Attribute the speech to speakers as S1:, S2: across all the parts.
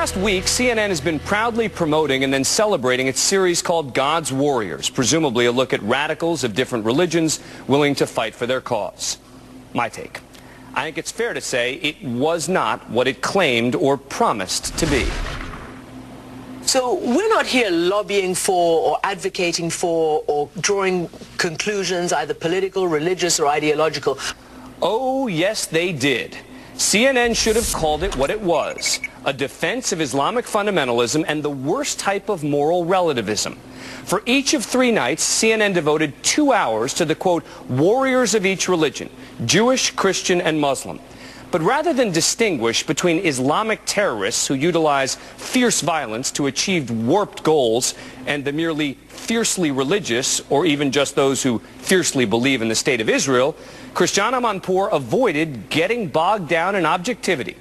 S1: past week, CNN has been proudly promoting and then celebrating its series called God's Warriors, presumably a look at radicals of different religions willing to fight for their cause. My take. I think it's fair to say it was not what it claimed or promised to be.
S2: So we're not here lobbying for or advocating for or drawing conclusions, either political, religious, or ideological.
S1: Oh, yes, they did. CNN should have called it what it was, a defense of Islamic fundamentalism and the worst type of moral relativism. For each of 3 nights, CNN devoted 2 hours to the, quote, warriors of each religion, Jewish, Christian, and Muslim. But rather than distinguish between Islamic terrorists who utilize fierce violence to achieve warped goals and the merely fiercely religious, or even just those who fiercely believe in the State of Israel, Christiane Amanpour avoided getting bogged down in objectivity.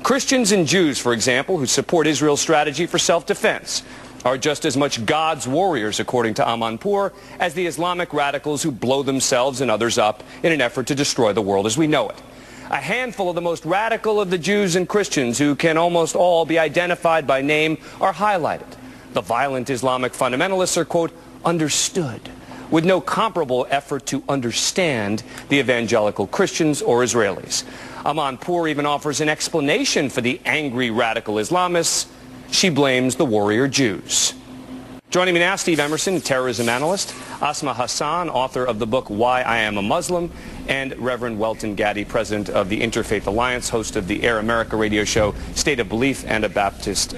S1: Christians and Jews, for example, who support Israel's strategy for self-defense, are just as much God's warriors, according to Amanpour, as the Islamic radicals who blow themselves and others up in an effort to destroy the world as we know it. A handful of the most radical of the Jews and Christians, who can almost all be identified by name, are highlighted. The violent Islamic fundamentalists are, quote, understood, with no comparable effort to understand the evangelical Christians or Israelis. Amanpour even offers an explanation for the angry radical Islamists. She blames the warrior Jews. Joining me now, Steve Emerson, terrorism analyst, Asma Hassan, author of the book Why I Am a Muslim, and Reverend Welton Gaddy, president of the Interfaith Alliance, host of the Air America radio show State of Belief, and a Baptist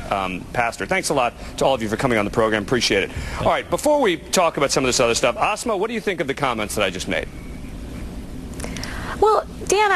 S1: pastor. Thanks a lot to all of you for coming on the program. Appreciate it. All right, before we talk about some of this other stuff, Asma, what do you think of the comments that I just made?
S3: Well, Dan,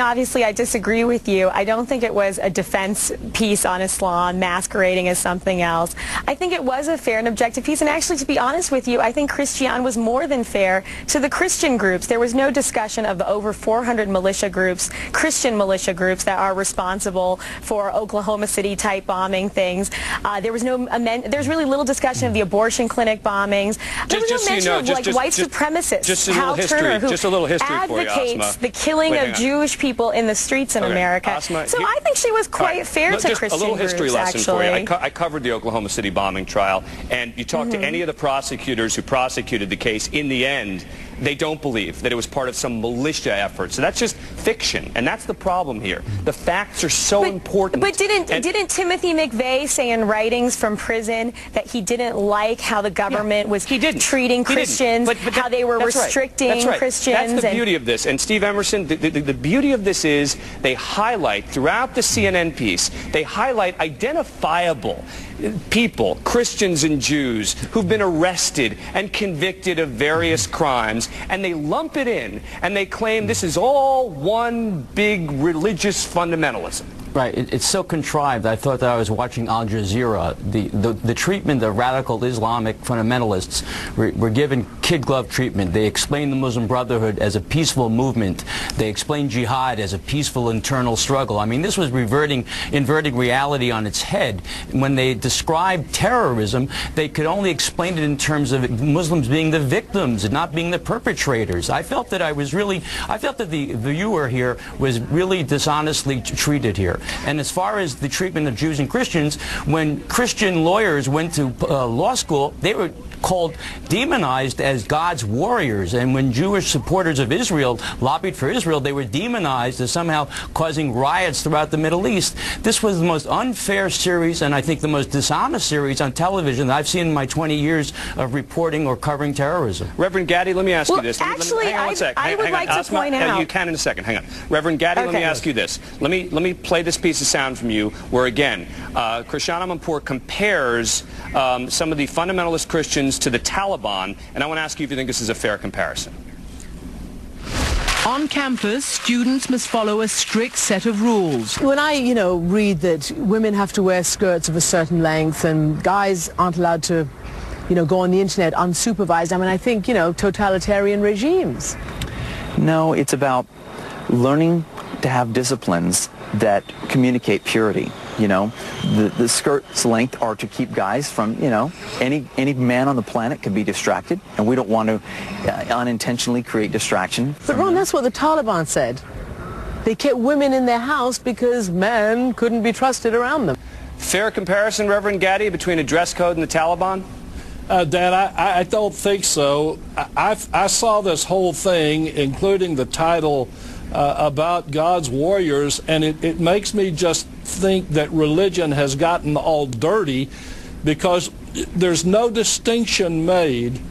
S3: obviously I disagree with you. I don't think it was a defense piece on Islam masquerading as something else. I think it was a fair and objective piece, and actually, to be honest with you, I think Christiane was more than fair to the Christian groups. There was no discussion of the over 400 militia groups, Christian militia groups, that are responsible for Oklahoma City type bombing things. There's really little discussion of the abortion clinic bombings. There was no mention of white supremacists,
S1: just a little history, just a little history for you, Asma.
S3: The killing of Jewish people in the streets in America.
S1: Asma,
S3: so I think she was quite fair to Christian groups,
S1: a little history lesson for you.
S3: actually.
S1: I covered the Oklahoma City bombing trial, and you talk to any of the prosecutors who prosecuted the case, in the end, they don't believe that it was part of some militia effort. So that's just fiction, and that's the problem here. The facts are so important.
S3: But didn't Timothy McVeigh say in writings from prison that he didn't like how the government was treating Christians, how they were restricting Christians?
S1: That's the beauty of this. And Steve Emerson, the beauty of this is they highlight, throughout the CNN piece, they highlight identifiable people, Christians and Jews, who've been arrested and convicted of various crimes, and they lump it in, and they claim this is all one big religious fundamentalism.
S4: Right. It's so contrived. I thought that I was watching Al Jazeera. The treatment of radical Islamic fundamentalists were given kid-glove treatment. They explained the Muslim Brotherhood as a peaceful movement. They explained jihad as a peaceful internal struggle. I mean, this was inverting reality on its head. When they described terrorism, they could only explain it in terms of Muslims being the victims and not being the perpetrators. I felt that the viewer here was really dishonestly treated here. And as far as the treatment of Jews and Christians, when Christian lawyers went to law school, they were called, demonized as God's warriors. And when Jewish supporters of Israel lobbied for Israel, they were demonized as somehow causing riots throughout the Middle East. This was the most unfair series, and I think the most dishonest series on television that I've seen in my 20 years of reporting or covering terrorism.
S1: Reverend Gaddy, let me ask you this.
S3: Actually,
S1: hang on one sec.
S3: I would like to point out.
S1: You can in a second. Hang on. Reverend Gaddy, let me ask you this. Let me play this piece of sound from you where, again, Christiane Amanpour compares some of the fundamentalist Christians to the Taliban, and I want to ask you if you think this is a fair comparison.
S5: On campus, students must follow a strict set of rules.
S2: When I, read that women have to wear skirts of a certain length and guys aren't allowed to, go on the internet unsupervised, I think, totalitarian regimes.
S6: No, it's about learning to have disciplines that communicate purity. The skirt's length are to keep guys from, any man on the planet could be distracted, and we don't want to unintentionally create distraction.
S2: But Ron, that's what the Taliban said. They kept women in their house because men couldn't be trusted around them.
S1: Fair comparison, Reverend Gaddy, between a dress code and the Taliban?
S7: Dan, I don't think so. I saw this whole thing, including the title, about God's warriors, and it makes me just think that religion has gotten all dirty, because there's no distinction made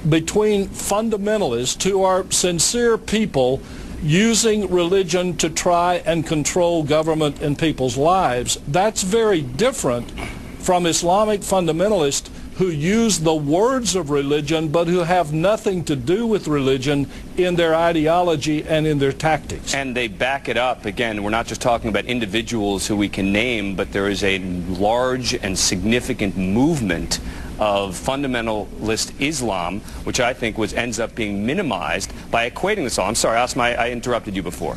S7: between fundamentalists, who are sincere people using religion to try and control government and people's lives. That's very different from Islamic fundamentalists who use the words of religion but who have nothing to do with religion in their ideology and in their tactics.
S1: And they back it up. Again, we're not just talking about individuals who we can name, but there is a large and significant movement of fundamentalist Islam, which I think ends up being minimized by equating this all. I'm sorry, Asma, I interrupted you before.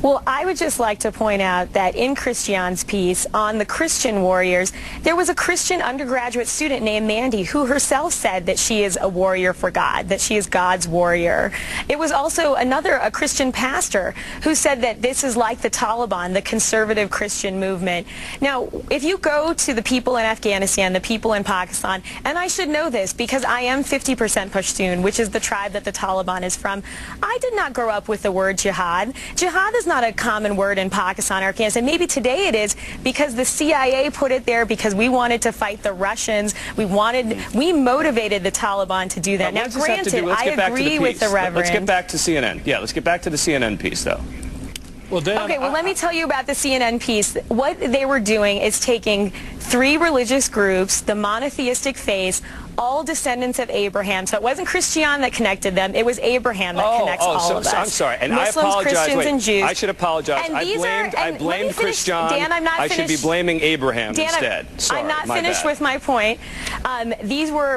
S3: Well, I would just like to point out that in Christian's piece on the Christian warriors, there was a Christian undergraduate student named Mandy who herself said that she is a warrior for God, that she is God's warrior. It was also a Christian pastor who said that this is like the Taliban, the conservative Christian movement. Now, if you go to the people in Afghanistan, the people in Pakistan, and I should know this because I am 50% Pashtun, which is the tribe that the Taliban is from, I did not grow up with the word jihad. Jihad is not a common word in Pakistan or Afghanistan. Maybe today it is because the CIA put it there because we wanted to fight the Russians. We motivated the Taliban to do that. Now, granted, I agree with the Reverend.
S1: Let's get back to CNN. Yeah, let's get back to the CNN piece, though.
S7: Well, Dan,
S3: okay, well, let me tell you about the CNN piece. What they were doing is taking 3 religious groups, the monotheistic faith, all descendants of Abraham. So it wasn't Christian that connected them. It was Abraham that connects all of us.
S1: I'm sorry. And
S3: Muslims,
S1: I apologize.
S3: Christians, and Jews.
S1: I should apologize.
S3: And
S1: I blamed Christian.
S3: Dan, I'm not
S1: I
S3: finished.
S1: should be blaming Abraham instead. Sorry,
S3: I'm not
S1: my
S3: finished
S1: bad.
S3: with my point.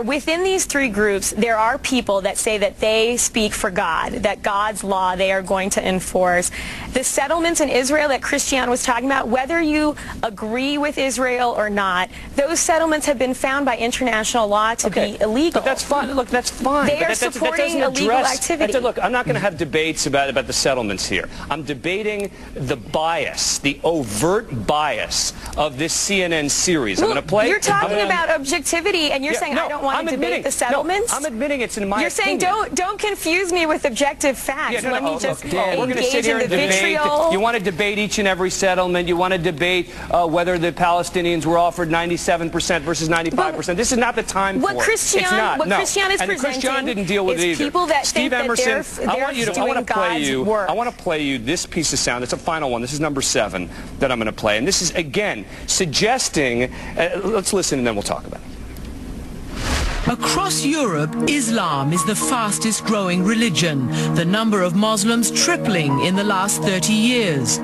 S3: Within these 3 groups, there are people that say that they speak for God, that God's law they are going to enforce. The settlements in Israel that Christian was talking about, whether you agree with Israel or not, those settlements have been found by international law to be illegal.
S1: But that's fine. Look, that's fine.
S3: They are supporting illegal activity.
S1: Look, I'm not going to have debates about the settlements here. I'm debating the bias, the overt bias of this CNN series. I'm going to play.
S3: You're talking about objectivity, and you're saying I don't want to debate the settlements?
S1: No, I'm admitting it's in my
S3: You're saying don't confuse me with objective facts.
S1: Yeah,
S3: Let me just
S1: we're going to sit here and debate. You want to debate each and every settlement. You want to debate whether the Palestinians were offered 97% versus 95%. This is not the time for it. Christian
S3: is
S1: and
S3: presenting
S1: Christian didn't deal with it either.
S3: People that
S1: Steve
S3: think
S1: Emerson,
S3: that I want
S1: to play you this piece of sound. It's a final one. This is number 7 that I'm going to play. And this is, again, suggesting, let's listen and then we'll talk about it.
S5: Across Europe, Islam is the fastest growing religion, the number of Muslims tripling in the last 30 years.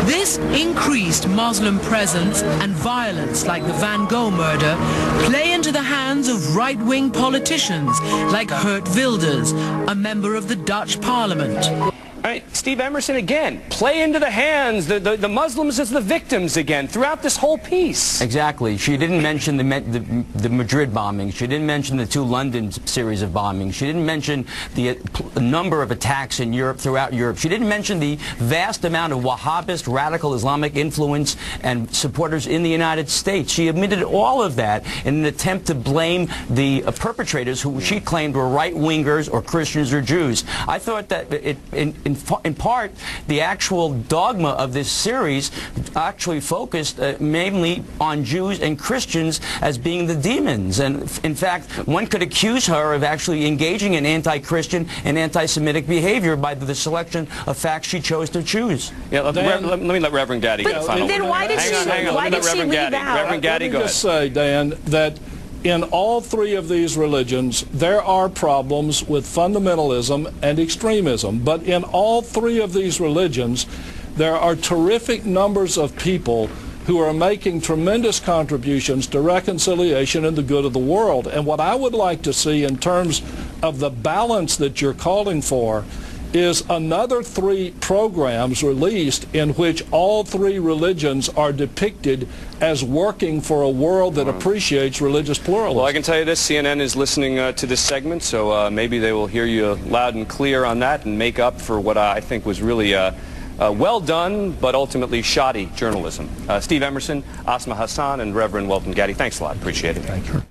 S5: This increased Muslim presence and violence like the Van Gogh murder play into the hands of right-wing politicians like Geert Wilders, a member of the Dutch parliament.
S1: All right, Steve Emerson, again, play into the hands, the Muslims as the victims again throughout this whole piece.
S4: Exactly. She didn't mention the Madrid bombings. She didn't mention the 2 London series of bombings. She didn't mention the number of attacks in Europe, throughout Europe. She didn't mention the vast amount of Wahhabist, radical Islamic influence and supporters in the United States. She admitted all of that in an attempt to blame the perpetrators who she claimed were right-wingers or Christians or Jews. I thought that in part, the actual dogma of this series actually focused mainly on Jews and Christians as being the demons. And in fact, one could accuse her of actually engaging in anti-Christian and anti-Semitic behavior by the selection of facts she chose to choose.
S1: Yeah, let me let Reverend Gaddy get the final word.
S3: Then why did she leave out?
S1: Reverend Gaddy, go ahead.
S7: Let me just say, Dan, that in all 3 of these religions, there are problems with fundamentalism and extremism. But in all 3 of these religions, there are terrific numbers of people who are making tremendous contributions to reconciliation and the good of the world. And what I would like to see in terms of the balance that you're calling for is another 3 programs released in which all 3 religions are depicted as working for a world that appreciates religious pluralism.
S1: Well, I can tell you this, CNN is listening to this segment, so maybe they will hear you loud and clear on that and make up for what I think was really well done, but ultimately shoddy journalism. Steve Emerson, Asma Hassan, and Reverend Welton Gaddy, thanks a lot. Appreciate it.
S7: Thank you.